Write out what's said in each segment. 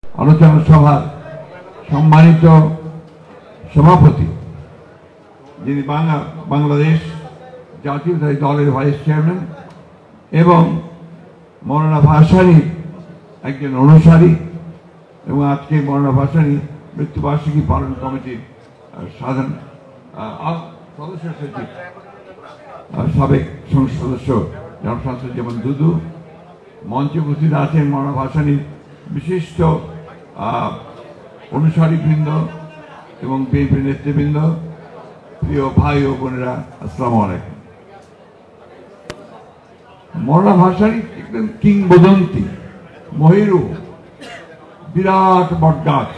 আলোচনা সভার সম্মানিত সভাপতি, যিনি বাংলাদেশ জাতীয়তাবাদী দলের ভাইস চেয়ারম্যান এবং মৌলানা ভাসানীর একজন অনুসারী এবং আজকে মৌলানা ভাসানী মৃত্যুবার্ষিকী পালন কমিটির সাধারণ সদস্য সচিব, সাবেক সংসদ সদস্য জনসাধারণ দুদু, মঞ্চে উপস্থিত আছেন মৌলানা ভাসানীর বিশিষ্ট অনুসারীবৃন্দ এবং বিএনপি নেতৃবৃন্দ, প্রিয় ভাই ও বোনেরা, আসসালামু আলাইকুম। মৌলানা ভাসানী একদম কিংবদন্তি, মহিরু, বিরাট বটগাছ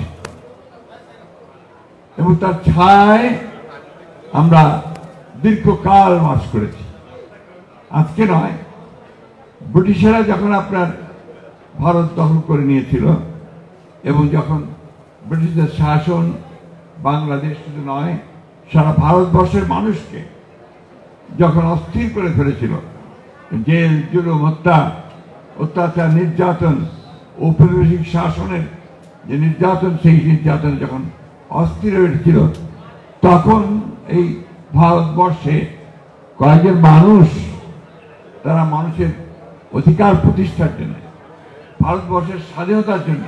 এবং তার ছায় আমরা দীর্ঘকাল বাস করেছি। আজকে নয়, ব্রিটিশেরা যখন আপনার ভারত দখল করে নিয়েছিল এবং যখন ব্রিটিশদের শাসন বাংলাদেশ শুধু নয় সারা ভারতবর্ষের মানুষকে যখন অস্থির করে ফেলেছিল, জেল, জুলুম, হত্যা, অত্যাচার, নির্যাতন, ঔপনিবেশিক শাসনের যে নির্যাতন, সেই নির্যাতন যখন অস্থির হয়ে উঠেছিল, তখন এই ভারতবর্ষে কয়েকজন মানুষ তারা মানুষের অধিকার প্রতিষ্ঠার জন্য, ভারতবর্ষের স্বাধীনতার জন্য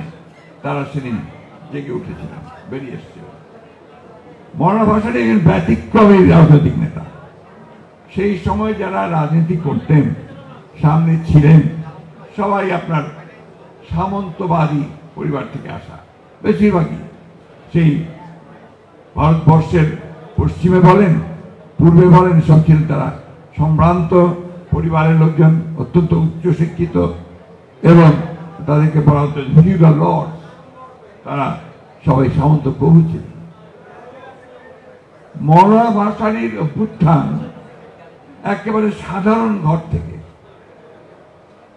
তারা সেদিন জেগে উঠেছিল, বেরিয়ে এসেছিল। মৌলানা ভাসানী একজন ব্যতিক্রমী রাজনৈতিক নেতা। সেই সময় যারা রাজনীতি করতেন, সামনে ছিলেন, সবাই আপনার সামন্তবাদী পরিবার থেকে আসা, বেশিরভাগই সেই ভারতবর্ষের পশ্চিমে বলেন, পূর্বে বলেন, সব ছিলেন তারা সম্ভ্রান্ত পরিবারের লোকজন, অত্যন্ত উচ্চশিক্ষিত এবং তাদেরকে বলা হতো ফিউডাল লর্ড, তারা সবাই সামন্ত প্রভু ছিলেন। মৌলানা ভাসানীর অভ্যুত্থান একেবারে সাধারণ ঘর থেকে,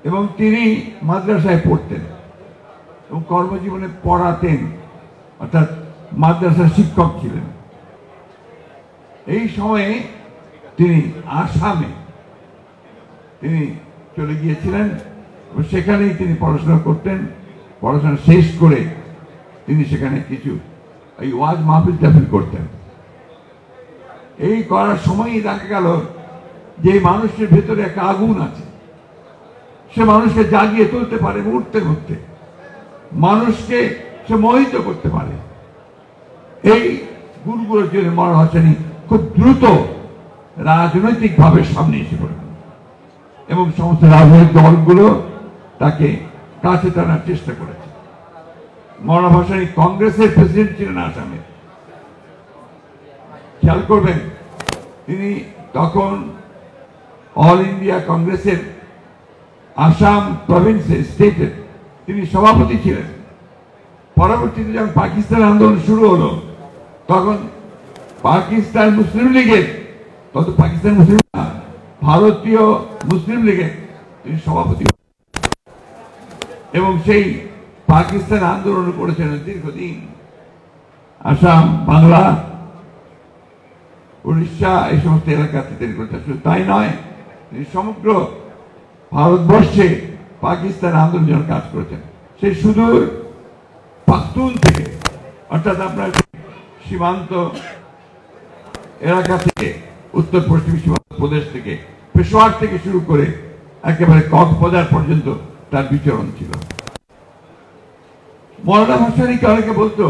এবং তিনি মাদ্রাসায় পড়তেন এবং কর্মজীবনে পড়াতেন, অর্থাৎ মাদ্রাসার শিক্ষক ছিলেন। এই সময়ে তিনি আসামে তিনি চলে গিয়েছিলেন এবং সেখানেই তিনি পড়াশোনা করতেন। পড়াশোনা শেষ করে তিনি সেখানে কিছু এই ওয়াজ মাহফিল টাহফিল করতেন। এই করার সময়ই দেখা গেল যে মানুষের ভেতরে একটা আগুন আছে, সে মানুষকে জাগিয়ে তুলতে পারে, মুহূর্তে মুহূর্তে মানুষকে সে মোহিত করতে পারে। এই গুণগুলোর জন্য মৌলানা ভাসানী খুব দ্রুত রাজনৈতিকভাবে সামনে এসে পড়েন এবং সমস্ত রাজনৈতিক দলগুলো তাকে কাছে টানার চেষ্টা করেছে। মৌলানা ভাসানী কংগ্রেসের প্রেসিডেন্ট ছিলেন আসামে। খেয়াল করবেন, তিনি তখন অল ইন্ডিয়া কংগ্রেসের আসাম প্রভিন্সের, স্টেটের তিনি সভাপতি ছিলেন। পরবর্তীতে যখন পাকিস্তান আন্দোলন শুরু হলো, তখন পাকিস্তান মুসলিম লীগের, তত পাকিস্তান মুসলিম না, ভারতীয় মুসলিম লীগের তিনি সভাপতি এবং সেই পাকিস্তান আন্দোলন করেছেন দীর্ঘদিন। আসাম, বাংলা, উড়িষ্যা, এই সমস্ত এলাকাতে তিনি করেছেন। শুধু তাই নয়, তিনি সমগ্র ভারতবর্ষে পাকিস্তান আন্দোলনের কাজ করেছেন। সেই সুদূর পাখতুন থেকে, অর্থাৎ আপনার সীমান্ত এলাকা থেকে, উত্তর পশ্চিম সীমান্ত প্রদেশ থেকে, পেশোয়ার থেকে শুরু করে একেবারে কক্সবাজার পর্যন্ত তার বিচরণ ছিল। মৌলানা ভাসানীকে অনেকে বলতো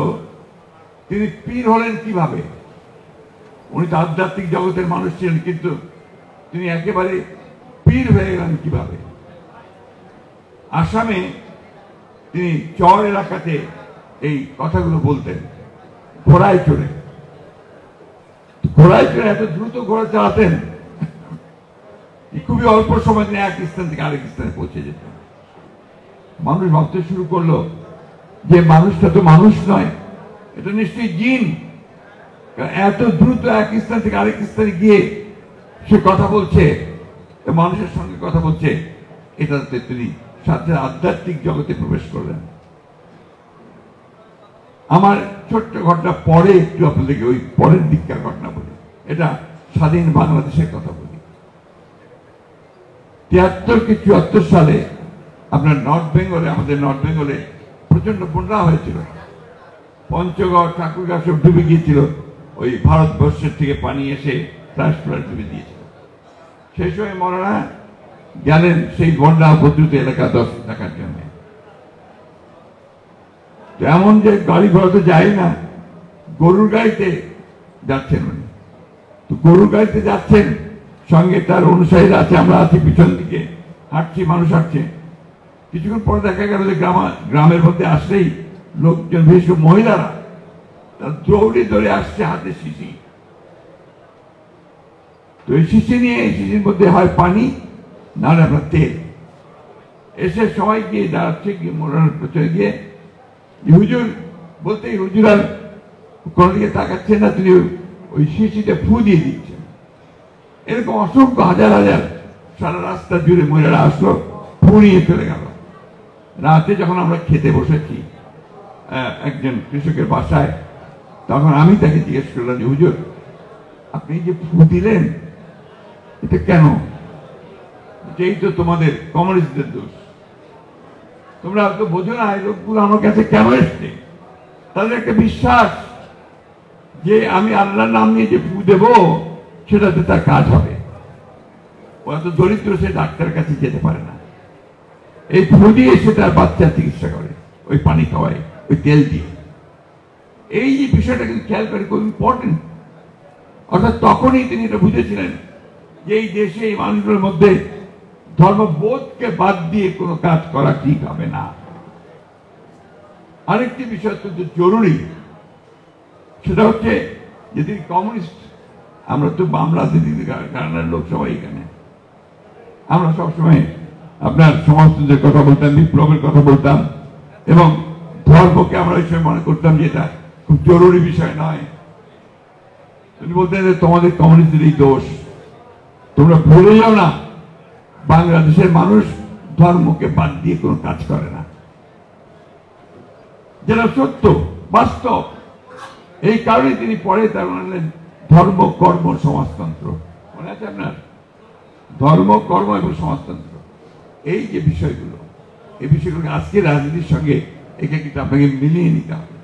তিনি পীর হলেন কিভাবে। উনি তো আধ্যাত্মিক জগতের মানুষ ছিলেন, কিন্তু তিনি একেবারে পীর হয়ে গেলেন কিভাবে। আসামে তিনি চর এলাকাতে এই কথাগুলো বলতেন ঘোড়ায় চড়ে। ঘোড়ায় চড়ে এত দ্রুত ঘোড়া চালাতেন, খুবই অল্প সময় তিনি এক স্থান থেকে আরেক স্থানে পৌঁছে যেতেন। মানুষ ভাবতে শুরু করলো যে মানুষটা তো মানুষ নয়, এটা নিশ্চয়ই জিন। এত দ্রুত এক স্থান থেকে আরেক স্থানে গিয়ে সে কথা বলছে, মানুষের সঙ্গে কথা বলছে, এটাতে তিনি সাথে আধ্যাত্মিক জগতে প্রবেশ করলেন। আমার ছোট্ট ঘটনা পরে একটু আপনাদেরকে ওই পরের দিককার ঘটনা বলি। এটা স্বাধীন বাংলাদেশের কথা বলি। 73 কি 74 সালে আপনার নর্থ বেঙ্গলে, আমাদের নর্থ বেঙ্গলে প্রচন্ড বন্যা হয়েছিল, পঞ্চগড় ঠাকুরগাঁ সব ডুবে গিয়েছিল, ওই ভারতবর্ষের থেকে পানি এসে ফ্লাশ ডুবে দিয়েছিল। সেই সময় মৌলানা গেলেন সেই বন্যা উপদ্রুত এলাকা দর্শন দেখার জন্য। এমন যে গাড়ি ঘোড়া তো যায় না, গরুর গাড়িতে যাচ্ছেন উনি। তো গরুর গাড়িতে যাচ্ছেন, সঙ্গে তার অনুসারীরা আছে, আমরা আছি পিছন দিকে হাঁটছি, মানুষ হাঁটছে। কিছুক্ষণ পরে দেখা গেল যে গ্রামের মধ্যে আসলেই লোকজন, বিশেষ করে মহিলারা, তার দৌড়ে দৌড়ে আসছে হাতে শিশি। তো এই শিশি নিয়ে, এই শিশির মধ্যে হয় পানি, নাহলে আপনার তেল। এসে সবাই গিয়ে দাঁড়াচ্ছে, গিয়ে মোড়ানোর পেছনে গিয়ে হুজুর বলতেই হুজুর আর কোনো দিকে তাকাচ্ছেন না, তিনি ওই শিশিটা ফু দিয়ে দিচ্ছেন। এরকম অসংখ্য হাজার হাজার সারা রাস্তা জুড়ে মহিলারা আসলো, ফু নিয়ে চলে গেল। রাতে যখন আমরা খেতে বসেছি একজন কৃষকের বাসায়, তখন আমি তাকে জিজ্ঞেস করলাম যে হুজুর আপনি যে ফু দিলেন এটা কেন? এই তো তোমাদের কমিউনিস্টদের দোষ, তোমরা তো বোঝো না এই লোকগুলো আমার কাছে কেন এসছে। তাদের একটা বিশ্বাস যে আমি আল্লাহর নাম নিয়ে যে ফু দেব সেটাতে তার কাজ হবে। ওরা তো দরিদ্র, সে ডাক্তারের কাছে যেতে পারে না, এই ফু দিয়ে সে তার বাচ্চার চিকিৎসা করে, ওই পানি খাওয়ায়, ওই তেল দিয়ে। এই যে বিষয়টা কিন্তু খেয়াল করে, খুব ইম্পর্টেন্ট। অর্থাৎ তখনই তিনি এটা বুঝেছিলেন যে এই দেশে এই মানুষগুলোর মধ্যে ধর্মবোধকে বাদ দিয়ে কোনো কাজ করা ঠিক হবে না। আরেকটি বিষয় অত্যন্ত জরুরি, সেটা হচ্ছে যে তিনি কমিউনিস্ট। আমরা তো বাম রাজনীতির কারণের লোক সবাই এখানে, আমরা সবসময় আপনার সমাজতন্ত্রের কথা বলতাম, বিপ্লবের কথা বলতাম, এবং ধর্মকে আমরা ওই সময় মনে করতাম যে এটা খুব জরুরি বিষয় নয়। তিনি বলতেন যে তোমাদের কমিউনিস্টদের এই দোষ, তোমরা ভুলে যাও না বাংলাদেশের মানুষ ধর্মকে বাদ দিয়ে কোনো কাজ করে না, যেটা সত্য বাস্তব। এই কারণে তিনি পরে তার বললেন ধর্ম কর্ম সমাজতন্ত্র। মনে আছে আপনার? ধর্ম কর্ম এবং সমাজতন্ত্র, এই যে বিষয়গুলো, এই বিষয়গুলো আজকে রাজনীতির সঙ্গে একে কিন্তু আপনাকে মিলিয়ে নিতে হবে।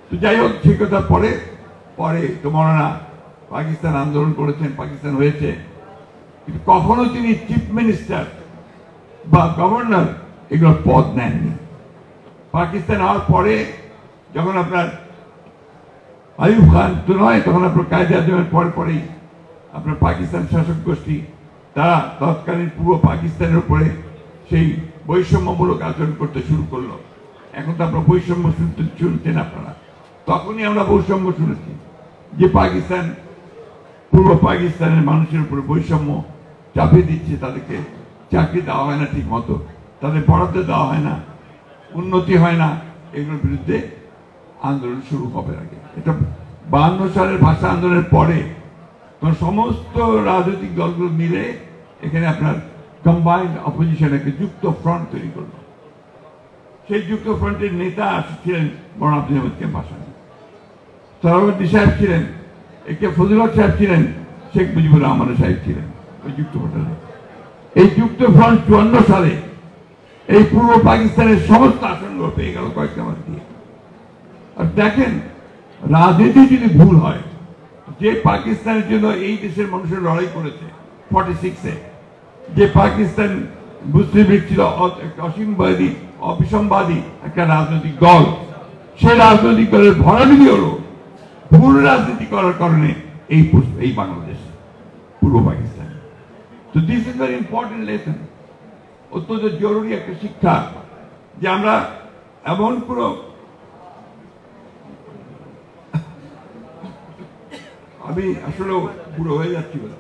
তো যাই হোক, সেই কথা পরে পরে তো মৌলানা পাকিস্তান আন্দোলন করেছেন, পাকিস্তান হয়েছে, কিন্তু কখনো তিনি চিফ মিনিস্টার বা গভর্নর এগুলোর পদ নেননি। পাকিস্তান হওয়ার পরে যখন আপনার আইয়ুব খান তো নয়, তখন আপনার কায়েদে আজমের পরে পরেই আপনার পাকিস্তান শাসক গোষ্ঠী তারা তৎকালীন পূর্ব পাকিস্তানের উপরে সেই বৈষম্যমূলক আচরণ করতে শুরু করলো। এখন তো আপনার বৈষম্য শুনছেন আপনারা, তখনই আমরা বৈষম্য শুনেছি যে পাকিস্তান পূর্ব পাকিস্তানের মানুষের উপরে বৈষম্য চাপিয়ে দিচ্ছে, তাদেরকে চাকরি দেওয়া হয় না ঠিক মতো, তাদের বরাদ্দ দেওয়া হয় না, উন্নতি হয় না। এগুলোর বিরুদ্ধে আন্দোলন শুরু হবে আগে। এটা 52 সালের ভাষা আন্দোলনের পরে সমস্ত রাজনৈতিক দলগুলো মিলে এখানে আপনার কম্বাইন্ড অপোজিশন, একটা যুক্ত ফ্রন্ট তৈরি করলো। সেই যুক্ত ফ্রন্টের নেতা ছিলেন মৌলানা আব্দুল হামিদ ভাসানী, সরওয়ার্দী সাহেব ছিলেন, একে ফজলুল সাহেব ছিলেন, শেখ মুজিবুর রহমান সাহেব ছিলেন ওই যুক্ত ফ্রন্টে। এই যুক্ত ফ্রন্ট 54 সালে এই পূর্ব পাকিস্তানের সমস্ত আসনগুলো পেয়ে গেল কয়েকটা মাস দিয়ে। আর দেখেন, রাজনীতি যদি ভুল হয়, যে পাকিস্তানের জন্য এই দেশের মানুষের লড়াই করেছে 46-এ, যে পাকিস্তান মুসলিম লীগ ছিল অসীমবাদী অবিসম্বাদী একটা রাজনৈতিক দল, সেই রাজনৈতিক দলের ভরাডুবি হলো ভুল রাজনীতি করার কারণে এই বাংলাদেশ, পূর্ব পাকিস্তান। তো this is very important lesson, অত্যন্ত জরুরি একটা শিক্ষা, যে আমরা এমন কোনো আমি আসলে বুড়ো হয়ে যাচ্ছি বলে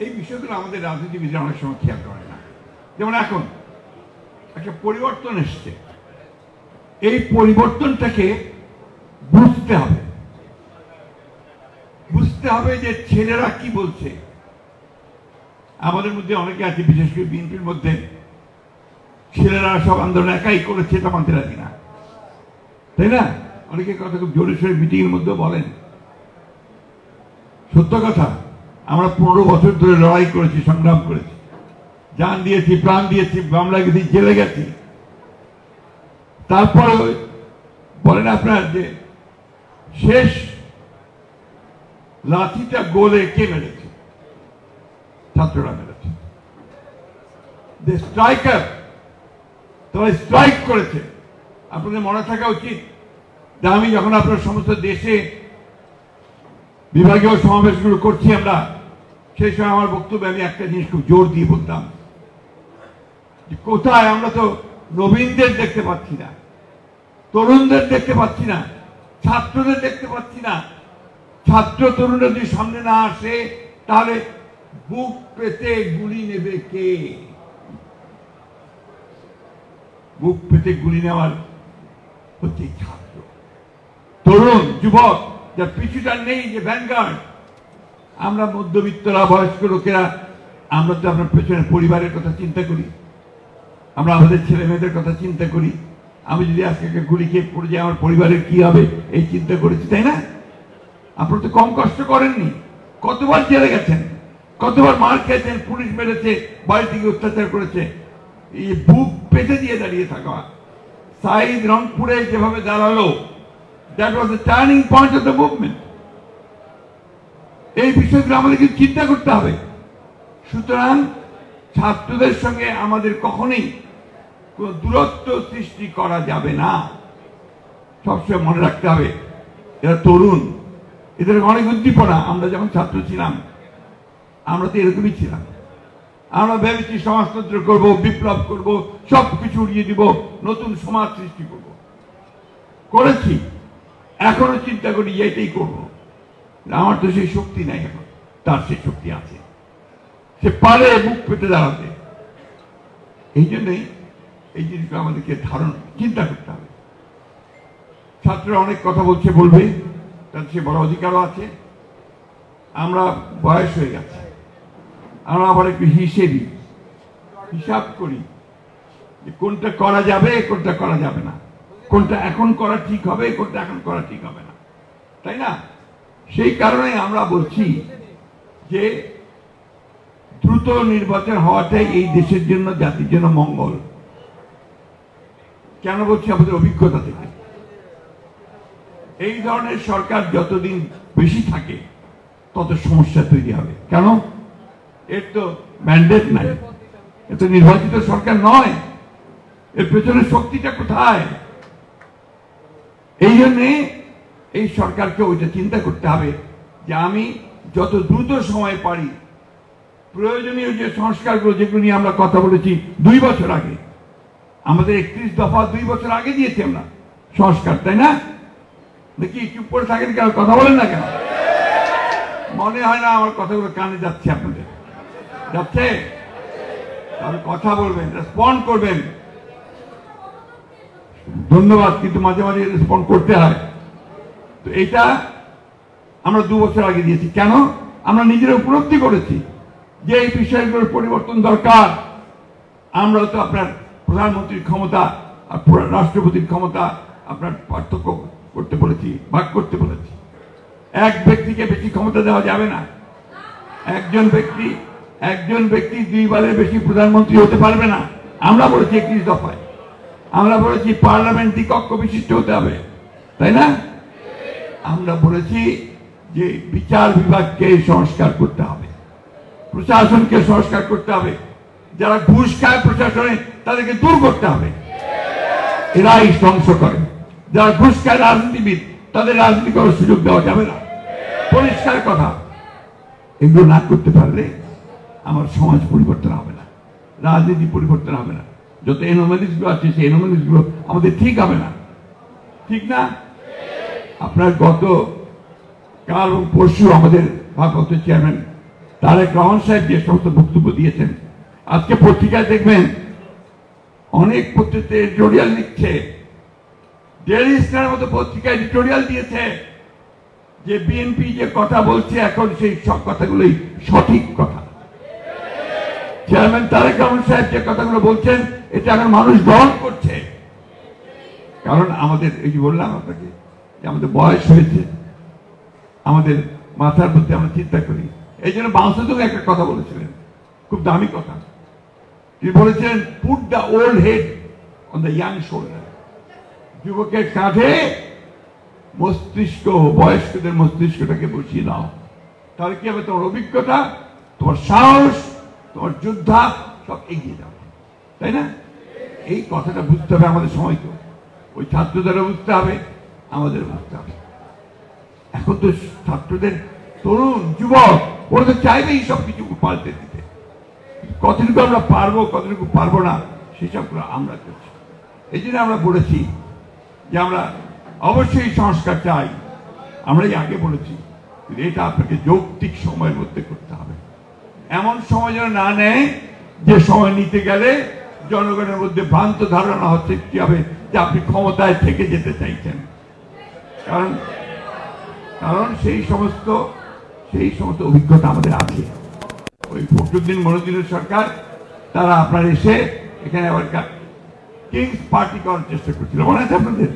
এই বিষয়গুলো আমাদের রাজনীতিবিদরা অনেক সময় খেয়াল করে না। যেমন এখন একটা পরিবর্তন এসছে, এই পরিবর্তনটাকে বুঝতে হবে, বুঝতে হবে যে ছেলেরা কি বলছে। আমাদের মধ্যে অনেকে আছে, বিশেষ করে বিএনপির মধ্যে, ছেলেরা সব আন্দোলন একাই করেছে, তা মানতে রাজি না, তাই না? অনেকে কথা খুব জোরে সোরে মিটিং এর মধ্যে বলেন, সত্য কথা। আমরা 15 বছর ধরে লড়াই করেছি, সংগ্রাম করেছি, জান দিয়েছি, প্রাণ দিয়েছি, মামলা গেছি, জেলে গেছি। তারপর বলেন আপনার যে শেষ লাঠিটা গোলে কে মেরেছে? ছাত্ররা মেরেছে। স্ট্রাইকার, তারা স্ট্রাইক করেছে। আপনাদের মনে থাকা উচিত যে আমি যখন আপনার সমস্ত দেশে বিভাগীয় সমাবেশগুলো করছি আমরা, সেই সময় আমার বক্তব্যে আমি একটা জিনিস খুব জোর দিয়ে বলতাম, যে কোথায় আমরা তো নবীনদের দেখতে পাচ্ছি না, তরুণদের দেখতে পাচ্ছি না, ছাত্রদের দেখতে পাচ্ছি না। ছাত্র তরুণরা যদি সামনে না আসে তাহলে বুক পেতে গুলি নেবে কে? বুক পেতে গুলি নেওয়ার হচ্ছে ছাত্র, তরুণ, যুবক, যার পিছুটার নেই, যে ভ্যানগার্ড। আমরা মধ্যবিত্তরা, বয়স্ক লোকেরা, আমরা তো আপনার পেছনে পরিবারের কথা চিন্তা করি, আমরা আমাদের ছেলে মেয়েদের কথা চিন্তা করি। আমি যদি আজকে গুলি খেয়ে পড়ে যাই আমার পরিবারের কি হবে এই চিন্তা করেছি, তাই না? আপনারা তো কম কষ্ট করেননি। কতবার জেলে গেছেন, কতবার মার খেয়েছেন, পুলিশ মেরেছে, বাড়ি থেকে অত্যাচার করেছে। এই বুক পেতে দিয়ে দাঁড়িয়ে থাকা, সাইদ রংপুরে যেভাবে দাঁড়ালো, that was the turning point of the movement. এই বিষয়গুলো আমাদেরকে চিন্তা করতে হবে। সুতরাং ছাত্রদের সঙ্গে আমাদের কখনোই কোন দূরত্ব সৃষ্টি করা যাবে না। সবসময় মনে রাখতে হবে এরা তরুণ, এদের অনেক উদ্দীপনা। আমরা যখন ছাত্র ছিলাম আমরা তো এরকমই ছিলাম। আমরা ভেবেছি সমাজতন্ত্র করব, বিপ্লব করব, সবকিছু উড়িয়ে দিব, নতুন সমাজ সৃষ্টি করব, করেছি। এখনো চিন্তা করি এটাই করব। আমার তো সেই শক্তি নাই, এখন তার সেই শক্তি আছে, সে পারে মুখ পেতে দাঁড়াতে। এই জন্যই এই জিনিসগুলো আমাদেরকে চিন্তা করতে হবে। ছাত্ররা অনেক কথা বলছে, বলবে, তার সে বড় অধিকারও আছে। আমরা বয়স হয়ে গেছে, আমরা আবার একটু হিসাব করি যে কোনটা করা যাবে, কোনটা করা যাবে না, কোনটা এখন করা ঠিক হবে, কোনটা এখন করা ঠিক হবে না, তাই না? সেই কারণে আমরা বলছি যে দ্রুত নির্বাচন হওয়াটাই এই দেশের জন্য, জাতির জন্য মঙ্গল। কেন বলছি? আমাদের অভিজ্ঞতা থেকে এই ধরনের সরকার যতদিন বেশি থাকে তত সমস্যা তৈরি হবে। কেন? এর তো ম্যান্ডেট নাই, এর তো নির্বাচিত সরকার নয়, এর পেছনে শক্তিটা কোথায়? এই জন্যে এই সরকারকে ওইটা চিন্তা করতে হবে যে আমি যত দ্রুত সময় পারি প্রয়োজনীয় যে সংস্কারগুলো, যেগুলো নিয়ে আমরা কথা বলেছি 2 বছর আগে, আমাদের 31 দফা 2 বছর আগে দিয়েছি আমরা সংস্কার, তাই না? দেখি চুপ করে থাকেন কেন, কথা বলেন না কেন? মনে হয় না আমার কথাগুলো কানে যাচ্ছে আপনাদের? যাচ্ছে? তাহলে কথা বলবেন, রেসপন্ড করবেন। ধন্যবাদ, কিন্তু মাঝে মাঝে রেসপন্ড করতে হয়। তো এটা আমরা 2 বছর আগে দিয়েছি। কেন? আমরা নিজেরা উপলব্ধি করেছি যে এই বিষয়গুলোর পরিবর্তন দরকার। আমরা তো আপনার প্রধানমন্ত্রীর ক্ষমতা আর রাষ্ট্রপতির ক্ষমতা আপনার পার্থক্য করতে বলেছি, ভাগ করতে বলেছি। এক ব্যক্তিকে বেশি ক্ষমতা দেওয়া যাবে না। একজন ব্যক্তি 2 বারের বেশি প্রধানমন্ত্রী হতে পারবে না। আমরা বলেছি 31 দফায়, আমরা বলেছি পার্লামেন্ট দ্বিকক্ষ বিশিষ্ট হতে হবে, তাই না? আমরা বলেছি যে বিচার বিভাগকে সংস্কার করতে হবে, প্রশাসনকে সংস্কার করতে হবে, যারা ঘুষ খায় প্রশাসনে তাদেরকে দূর করতে হবে, এরাই ধ্বংস করে। যারা ঘুষ খায় রাজনীতিবিদ, তাদের রাজনীতি করার সুযোগ দেওয়া যাবে না। পরিষ্কার কথা। এগুলো না করতে পারলে আমার সমাজ পরিবর্তন হবে না, রাজনীতি পরিবর্তন হবে না। যত এনোমালিস গুলো আছে সেই এনোমালিস গুলো আমাদের ঠিক হবে না, ঠিক না? আপনার গত কাল এবং পরশু আমাদের ভারপ্রাপ্ত চেয়ারম্যান তারেক রহমান সাহেব যে সমস্ত বক্তব্য দিয়েছেন, আজকে পত্রিকায় দেখবেন অনেক পত্রিকা এডিটোরিয়াল লিখছে, ডেইলি স্টারের মতো পত্রিকা এডিটোরিয়াল দিয়েছে যে বিএনপি যে কথা বলছে এখন সেই সব কথাগুলোই সঠিক কথা। চেয়ারম্যান তারেক রহমান সাহেব যে কথাগুলো বলছেন এটা এখন মানুষ গ্রহণ করছে। কারণ আমাদের এই যে বললাম আপনাকে যে আমাদের বয়স হয়েছে, আমাদের মাথার মধ্যে আমরা চিন্তা করি। এই জন্য বাংলাদেশ একটা কথা বলেছিলেন, খুব দামি কথা। তিনি বলেছিলেন, put the old head on the young shoulder. যুবকের কাঁধে মস্তিষ্ক, বয়স্কদের মস্তিষ্কটাকে বসিয়ে দাও, তাহলে কি হবে? তোমার অভিজ্ঞতা, তোমার সাহস, তোমার যোদ্ধা সব এগিয়ে যাবে, তাই না? এই কথাটা বুঝতে হবে আমাদের সময়কে। ওই ছাত্রদেরও বুঝতে হবে, আমাদের বুঝতে হবে। এখন তো ছাত্রদের, তরুণ যুবক, ওরা তো চাইবেই সব কিছু পাল্টে দিতে। কতটুকু আমরা পারবো, কতটুকু পারবো না, সেসবগুলো আমরা করছি। এই জন্য আমরা বলেছি যে আমরা অবশ্যই সংস্কার চাই। আমরাই আগে বলেছি, এটা আপনাকে যৌক্তিক সময়ের মধ্যে করতে হবে। এমন সময় যেন না নেয় যে সময় নিতে গেলে জনগণের মধ্যে ভ্রান্ত ধারণা হচ্ছে কি হবে যে আপনি ক্ষমতায় থেকে যেতে চাইছেন। কারণ সেই সমস্ত অভিজ্ঞতা আমাদের আছে। ওই ফখরুদ্দিন মনোজিনের সরকার, তারা আপনার এসে এখানে আবার কিংস পার্টি করার চেষ্টা করছিল, মনে আছে আপনাদের?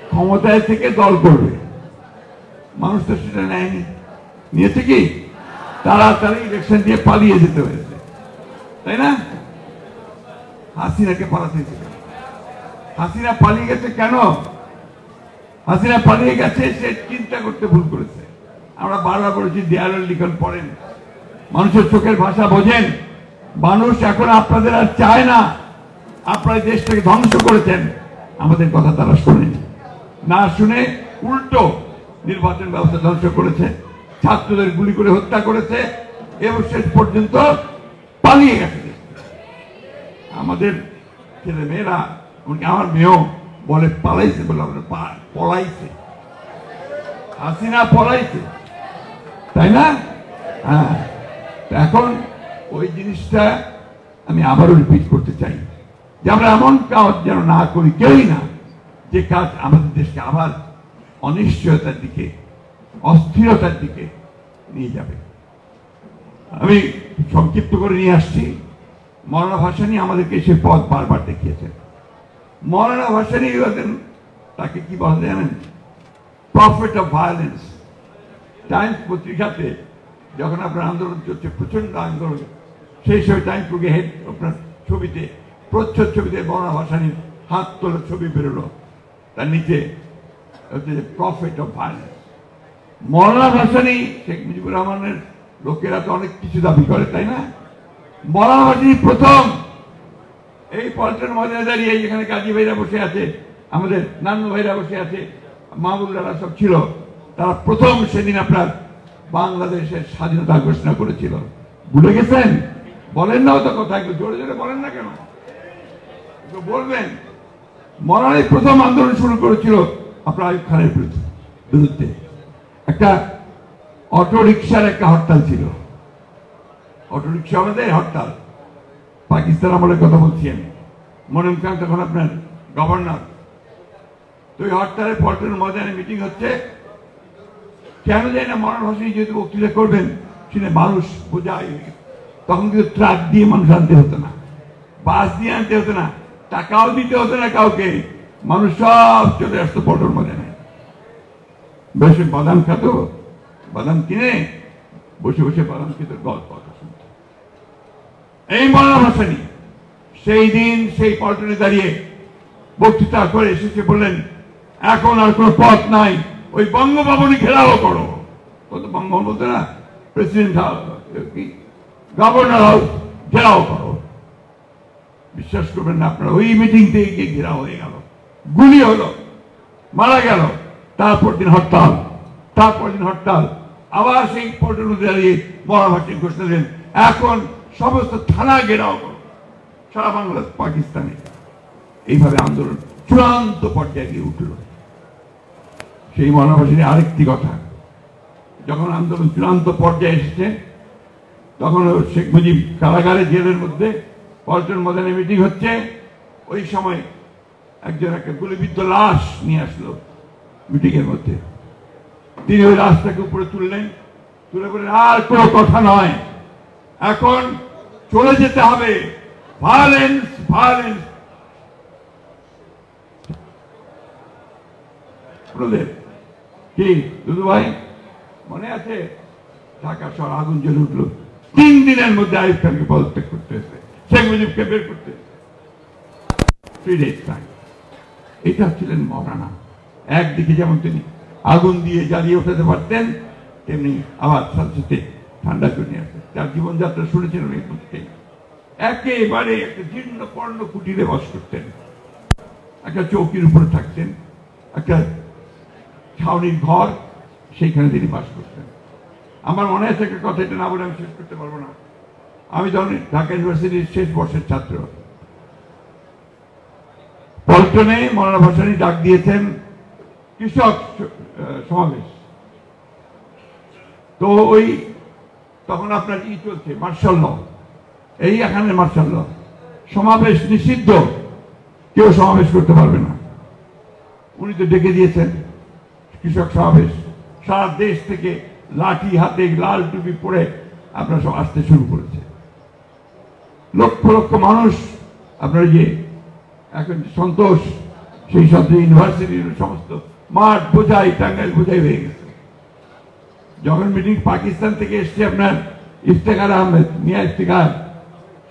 ক্ষমতায় থেকে দল করবে। মানুষ তো সেটা নেয়নি, নিয়েছে কি? তাড়াতাড়ি ইলেকশন দিয়ে পালিয়ে যেতে হয়েছে, তাই না? হাসিনাকে পালাতে হয়েছিল। হাসিনা পালিয়ে গেছে কেন? হাসিনা পালিয়ে গেছে, সে চিন্তা করতে ভুল করেছে। আমরা বারবার বলেছি, দেয়ালের লিখন পড়েন, মানুষের চোখের ভাষা বোঝেন। মানুষ এখন আপনাদের আর চায় না। আপনারা দেশটাকে ধ্বংস করেছেন, আমাদের কথা তারা শোনেনি। না শুনে উল্টো নির্বাচন ব্যবস্থা ধ্বংস করেছে, ছাত্রদের গুলি করে হত্যা করেছে এবং শেষ পর্যন্ত পালিয়ে গেছে। আমাদের ছেলে মেয়েরা, আমার মেয়েও বলে পালাইছে, বলে পলাইছে, হাসিনা পলাইছে, তাই না? হ্যাঁ, এখন ওই জিনিসটা আমি আবারও রিপিট করতে চাই যে আমরা এমন কাজ যেন না করি, কেউই না, যে কাজ আমাদের দেশকে আবার অনিশ্চয়তার দিকে, অস্থিরতার দিকে নিয়ে যাবে। আমি সংক্ষিপ্ত করে নিয়ে আসছি। মৌলানা ভাসানী আমাদেরকে সে পথ বারবার দেখিয়েছেন। মৌলানা ভাসানী তাকে কি বলা জানেন? Prophet of violence. টাইমস পত্রিকাতে যখন আপনার আন্দোলন চলছে, প্রচন্ড আন্দোলন, সেই সময় টাইমস বুকে হেড আপনার ছবিতে, প্রচ্ছদ ছবিতে মৌলানা ভাসানীর হাত তোলার ছবি বেরোলো, তার নিচে হচ্ছে প্রফেট অফ ভায়োলেন্স। মৌলানা ভাসানী, শেখ মুজিবুর রহমানের লোকেরা তো অনেক কিছু দাবি করে, তাই না? মৌলানা ভাসানী প্রথম এই পল্টন ময়দানে দাঁড়িয়ে, যেখানে কাজী ভাইরা বসে আছে, আমাদের নান্নু ভাইরা বসে আছে, মাহবুবুল্লাহরা সব ছিল, তারা প্রথম সেদিন আপনার বাংলাদেশের স্বাধীনতা ঘোষণা করেছিল। ভুলে গেছেন? বলেন না তো কথা, একটু জোরে জোরে বলেন না কেন? একটু বলবেন। মৌলানাই প্রথম আন্দোলন শুরু করেছিল আপনার আইয়ুব খানের বিরুদ্ধে। একটা অটো রিক্সার একটা হরতাল ছিল, অটো রিক্সা আমাদের হরতাল, পাকিস্তান আমলের কথা বলছি আমি। মনিম খান তখন আপনার গভর্নর। তো ওই হরতালে পল্টন ময়দানে মিটিং হচ্ছে, কেন যায় না? মৌলানা ভাসানী যেহেতু বক্তৃতা করবেন, সেটা মানুষ বোঝায়। তখন কিন্তু ট্রাক দিয়ে মানুষ আনতে হতো না, বাস দিয়ে আনতে হতো না, টাকাও দিতে হতো না কাউকে। মানুষ সব চলে আসতো পল্টন ময়দানে, বেশ বাদাম খেত, বাদাম কিনে বসে বসে বাদাম খেতে গল্প শুনত। এই মৌলানা ভাসানী সেই দিন সেই পল্টনে দাঁড়িয়ে বক্তৃতা করে এসেছে, বললেন এখন আর কোন পথ নাই, ওই বঙ্গভবনে ঘেরাও করো। কত বঙ্গভবন বলতে না, প্রেসিডেন্ট হাউস, গভর্নর হাউস ঘেরাও করো। বিশ্বাস করবেন না আপনারা, ওই মিটিং থেকে গিয়ে ঘেরাও হয়ে গেল, গুলি হলো, মারা গেল। তারপর দিন হরতাল, তারপর দিন হরতাল, আবার সেই পল্টনে দাঁড়িয়ে মৌলানা ভাসানী ঘোষণা দেন, এখন সমস্ত থানা ঘেরাও করো সারা বাংলা পাকিস্তানে। এইভাবে আন্দোলন চূড়ান্ত পর্যায়ে গিয়ে উঠল। সেই মৌলানা ভাসানী আরেকটি কথা, যখন আন্দোলন চূড়ান্ত পর্যায়ে এসেছে, তখন শেখ মুজিব কারাগারে, জেলের মধ্যে পল্টন ময়দানে মিটিং হচ্ছে। ওই সময় একজন একটা গুলিবিদ্ধ লাশ নিয়ে আসলো মিটিং এর মধ্যে। তিনি ওই লাশটাকে উপরে তুললেন, তুলে বললেন আর কোনো কথা নয়, এখন চলে যেতে হবে, ভায়োলেন্স ভায়োলেন্স। কি দুদু ভাই মনে আছে? ঢাকা শহর আগুন জ্বলে উঠলো, 3 দিনের মধ্যে আইয়ুব খানকে পদত্যাগ করতে হয়েছে, শেখ মুজিবকে বের করতে হয়েছে। 3 days time। এটা ছিলেন মৌলানা। একদিকে যেমন তিনি আগুন দিয়ে জ্বালিয়ে উঠাতে পারতেন, তেমনি আবার সাথে সাথে ঠান্ডা করে নিয়ে আসতেন। তার জীবনযাত্রা শুনেছিলেন এই প্রত্যেক। একেবারে একটা জীর্ণ পর্ণ কুটিরে বাস করতেন, একটা চৌকির উপরে থাকতেন, একটা ছাউনির ঘর, সেইখানে তিনি বাস করতেন। আমার মনে আছে একটা কথা, এটা না বলে আমি শেষ করতে পারবো না। আমি যখন ঢাকা ইউনিভার্সিটির শেষ বর্ষের ছাত্র, পল্টনে মৌলানা ভাসানী ডাক দিয়েছেন কৃষক সমাবেশ। তো ওই তখন আপনার ই চলছে মার্শাল ল, এই এখানে মার্শাল ল, সমাবেশ নিষিদ্ধ, কেউ সমাবেশ করতে পারবে না। উনি তো ডেকে দিয়েছেন কৃষক সমাবেশ, সারা দেশ থেকে লাঠি হাতে লাল টুপি পরে আপনারা সব আসতে শুরু করেছে। লক্ষ লক্ষ মানুষ আপনার যে এখন সন্তোষ, সেই সাথে ইউনিভার্সিটির সমস্ত মাঠ বোঝাই, টাঙ্গাইল বোঝাই হয়ে গেছে। যখন মিটিং পাকিস্তান থেকে এসছে আপনার ইফতেখার আহমেদ, মিয়া ইফতেখার,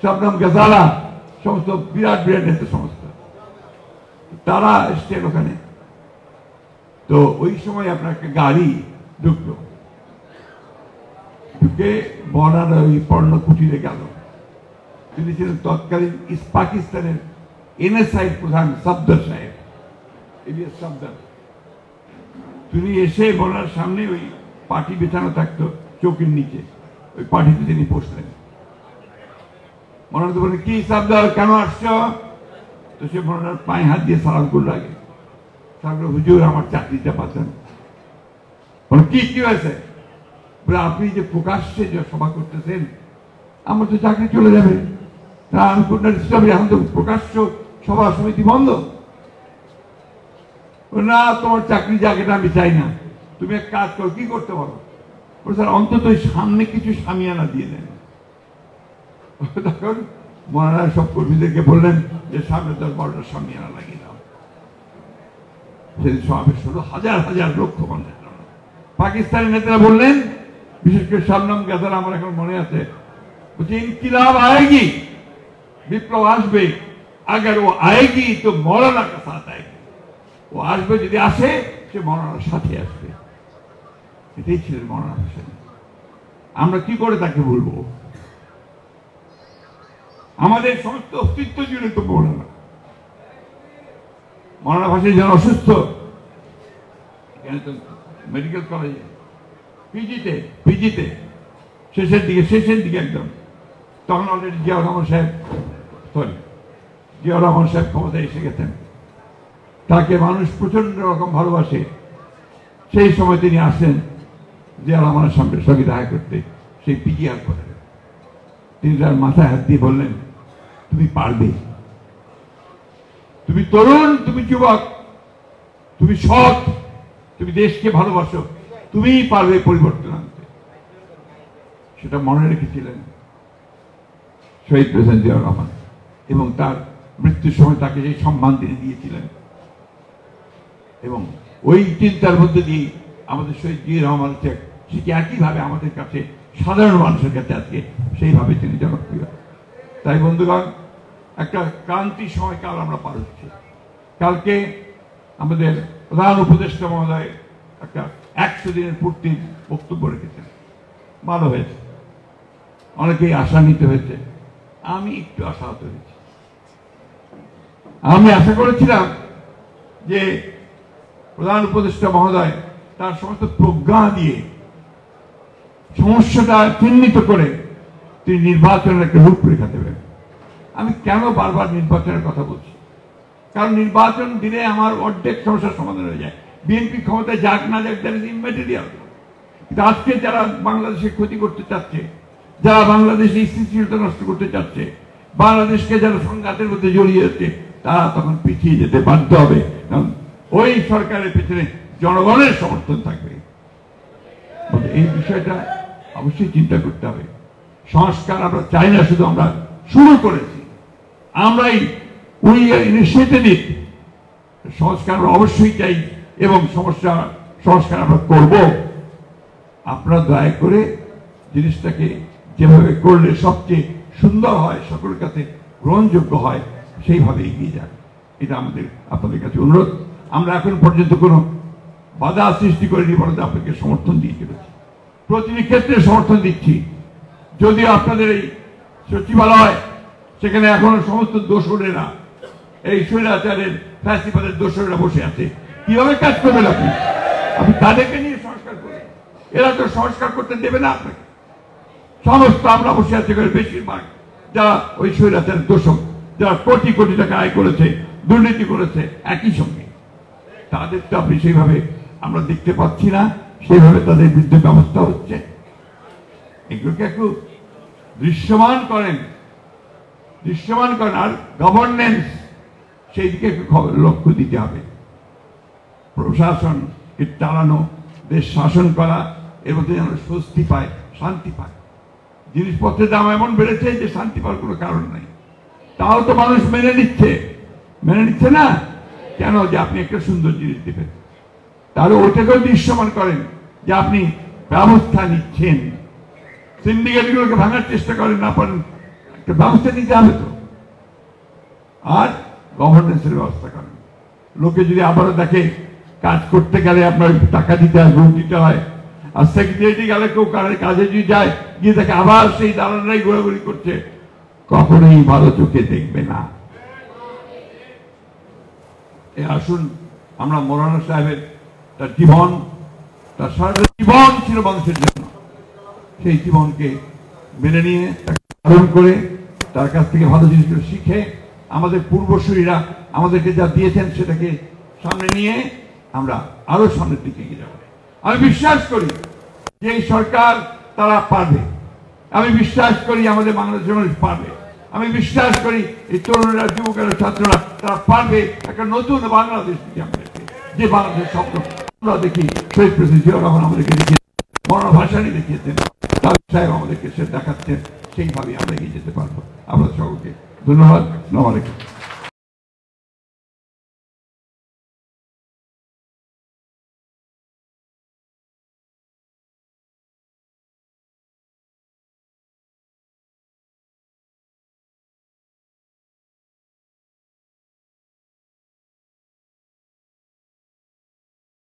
শবনম গাজালা, সমস্ত বিরাট বিরাট নেতা সমস্ত, তারা এসছেন ওখানে। তো ওই সময় আপনার একটা গাড়ি ঢুকলো, ঢুকে বর্ডার ওই পর্ণ কুটিরে গেল। তিনি ছিলেন তৎকালীন পাকিস্তানের এনএসআই প্রধান সফদর সাহেব, ইলিয়াস সফদর। তিনি এসে বলার সামনে ওই পাটি বেছানো থাকতো চৌকির নিচে, ওই পাটিতে তিনি বসলেন। মনে হতে বলেন, কি সফদর, কেন আসছো? তো সে মনে পায়ে হাত দিয়ে সালাম করলো। আগে সালাম, হুজুর আমার চাকরিটা পাচ্ছেন। কি কি হয়েছে? বলে, আপনি যে প্রকাশ্যে যে সভা করতেছেন, আমার তো চাকরি চলে যাবে। এখন তো প্রকাশ্য সভা সমিতি বন্ধ। না, তোমার চাকরি জায়গাটা আমি চাই না, তুমি এক কাজ করো, কি করতে পারো? স্যার, অন্তত সামনে কিছু সামিয়ানা দিয়ে দেন। তখন মহারাজ সব কর্মীদেরকে বললেন যে সামনে 10-12টা সামিয়ানা লাগিয়ে দাও। সেদিন সমাবেশ হলো, হাজার হাজার লক্ষ মানুষ। পাকিস্তানি নেতারা বললেন, বিশেষ করে শবনম গাজালা, আমার এখন মনে আছে, বলছে ইনকিলাব আয়েগি, বিপ্লব আসবে, আগার ও আয়েগি তো মৌলানা কা সাথ আয়েগি। ও আসবে, যদি আসে সে মৌলানার সাথে আসবে। এটাই ছিলেন মৌলানা ভাসানী। আমরা কি করে তাকে বলবো? আমাদের সমস্ত অস্তিত্ব জুড়ে তো মৌলানা। মৌলানা ভাসানী যখন অসুস্থ, মেডিকেল কলেজে পিজিতে শেষের দিকে একদম, তখন অলরেডি জিয়াউর রহমান সাহেব ক্ষমতায় এসে গেছেন। তাকে মানুষ প্রচন্ড রকম ভালোবাসে। সেই সময় তিনি আসেন জিয়াউর রহমানের সঙ্গে দেখা করতে, সেই পিজি হাসপাতালে। তিনি তার মাথায় হাত দিয়ে বললেন, তুমি পারবে, তুমি তরুণ, তুমি যুবক, তুমি সৎ, তুমি দেশকে ভালোবাসো, তুমিই পারবে পরিবর্তন আনতে। সেটা মনে রেখেছিলেন শহীদ প্রেসিডেন্ট জিয়াউর রহমান, এবং তার মৃত্যুর সময় তাকে সেই সম্মান তিনি দিয়েছিলেন। এবং ওই চিন্তার মধ্যে দিয়ে আমাদের শহীদ জিয়াউর রহমান সেটি একইভাবে আমাদের কাছে, সাধারণ মানুষের কাছে আজকে সেইভাবে তিনি জনপ্রিয়। তাই বন্ধুগণ, একটা ক্রান্তি সময়কাল আমরা পার হচ্ছি। কালকে আমাদের প্রধান উপদেষ্টা মহোদয় একটা 100 দিনের পূর্তির বক্তব্য রেখেছেন, ভালো হয়েছে। অনেকেই আশান্বিত হয়েছে, আমি একটু আশাহত হয়েছি। আমি আশা করেছিলাম যে প্রধান উপদেষ্টা মহোদয় তার সমস্ত প্রজ্ঞা দিয়ে সমস্যাটা চিহ্নিত করে তিনি নির্বাচনের একটা রূপরেখা দেবেন। আমি কেন বারবার নির্বাচনের কথা বলছি? কারণ নির্বাচন দিলে আমার অর্ধেক সমস্যার সমাধান হয়ে যায়। বিএনপি ক্ষমতায় যাক না যাক, দ্যাট ইজ ইম্যাটেরিয়াল। কিন্তু আজকে যারা বাংলাদেশের ক্ষতি করতে চাচ্ছে, যারা বাংলাদেশের স্থিতিশীলতা নষ্ট করতে চাচ্ছে, বাংলাদেশকে যারা সংঘাতের মধ্যে জড়িয়ে যাচ্ছে, তারা তখন পিছিয়ে যেতে বাধ্য হবে। কারণ ওই সরকারের পেছনে জনগণের সমর্থন থাকবে। এই বিষয়টা অবশ্যই চিন্তা করতে হবে। সংস্কার আমরা চাই না, শুধু আমরা শুরু করেছি, আমরাই উই ইনিশিয়েটেড ইট। সংস্কার আমরা অবশ্যই চাই, এবং সংস্কার আমরা করব, আপনারা দয়া করে জিনিসটাকে যেভাবে করলে সবচেয়ে সুন্দর হয়, সকলের কাছে গ্রহণযোগ্য হয়, সেইভাবে এগিয়ে যান। এটা আমাদের আপনাদের কাছে অনুরোধ। আমরা এখন পর্যন্ত কোনো বাধা সৃষ্টি করিনি, বরং আপনাকে সমর্থন দিয়ে চলেছি, প্রতিটি ক্ষেত্রে সমর্থন দিচ্ছি। যদিও আপনাদের এই সচিবালয়, সেখানে এখনো সমস্ত দোসরেরা, এই স্বৈরাচারের ফ্যাসিবাদের দোসরেরা বসে আছে, কিভাবে কাজ করবেন আপনি? আপনি তাদেরকে নিয়ে সংস্কার করবেন? এরা তো সংস্কার করতে দেবে না আপনাকে। সমস্ত আমরা বসে আছি বেশিরভাগ যারা ওই স্বৈরাচারের দোষক, যারা কোটি কোটি টাকা আয় করেছে, দুর্নীতি করেছে, একই সঙ্গে তাদের তো আপনি সেইভাবে আমরা দেখতে পাচ্ছি না, সেইভাবে তাদের বিরুদ্ধে ব্যবস্থা হচ্ছে। এগুলোকে একটু দৃশ্যমান করেন, দৃশ্যমান করেন। আর গভর্নেন্স, সেই দিকে একটু লক্ষ্য দিতে হবে। প্রশাসনকে চালানো, দেশ শাসন করা, এর মধ্যে যেন স্বস্তি পায়, শান্তি পায়। জিনিসপত্রের দাম এমন বেড়েছে যে শান্তি পাওয়ার কোনো কারণ নাই, তাও তো মানুষ মেনে নিচ্ছে না কেন? যে আপনি একটা সুন্দর জিনিস দেবেন, তাহলে ওটাকেও দৃশ্যমান করেন যে আপনি ব্যবস্থা নিচ্ছেন। সিন্ডিকেটগুলোকে ভাঙার চেষ্টা করেন, না পারেন, একটা ব্যবস্থা নিতে হবে তো। আর গভর্নেন্সের ব্যবস্থা করেন। লোকে যদি আবারও দেখে কাজ করতে গেলে আপনার টাকা দিতে হয়, ঘুষ দিতে হয়, আর সেক্রেটারি গেলে কেউ কাজে যদি যায়, গিয়ে দেখে আবার সেই দালালরাই ঘোরাঘুরি করছে, কখনোই ভালো চোখে দেখবে না। আসুন আমরা মৌলানা সাহেবের তার জীবন, তার সারা জীবন ছিল মানুষের জন্য, সেই জীবনকে মেনে নিয়ে পালন করে তার কাছ থেকে ভালো জিনিসগুলো শিখে আমাদের পূর্বসূরীরা আমাদেরকে যা দিয়েছেন সেটাকে সামনে নিয়ে আমরা আরো সামনের দিকে এগিয়ে যাব। আমি বিশ্বাস করি যে এই সরকার তারা পারবে। আমি বিশ্বাস করি আমাদের বাংলাদেশের মানুষ পারবে। আমি বিশ্বাস করি এই তরুণরা, যুবকেরা, ছাত্ররা তারা পারবে একটা নতুন বাংলাদেশ দিতে আমাদেরকে, যে বাংলাদেশের স্বপ্ন আমরা দেখি। শহীদ প্রেসিডেন্ট জিয়াউর রহমান আমাদেরকে দেখিয়েছেন, মৌলানা ভাসানী দেখিয়েছেন, তারেক সাহেব আমাদেরকে সে দেখাচ্ছেন, সেইভাবে আমরা এগিয়ে যেতে পারবো। আমরা সকলকে ধন্যবাদ। আসসালামু আলাইকুম।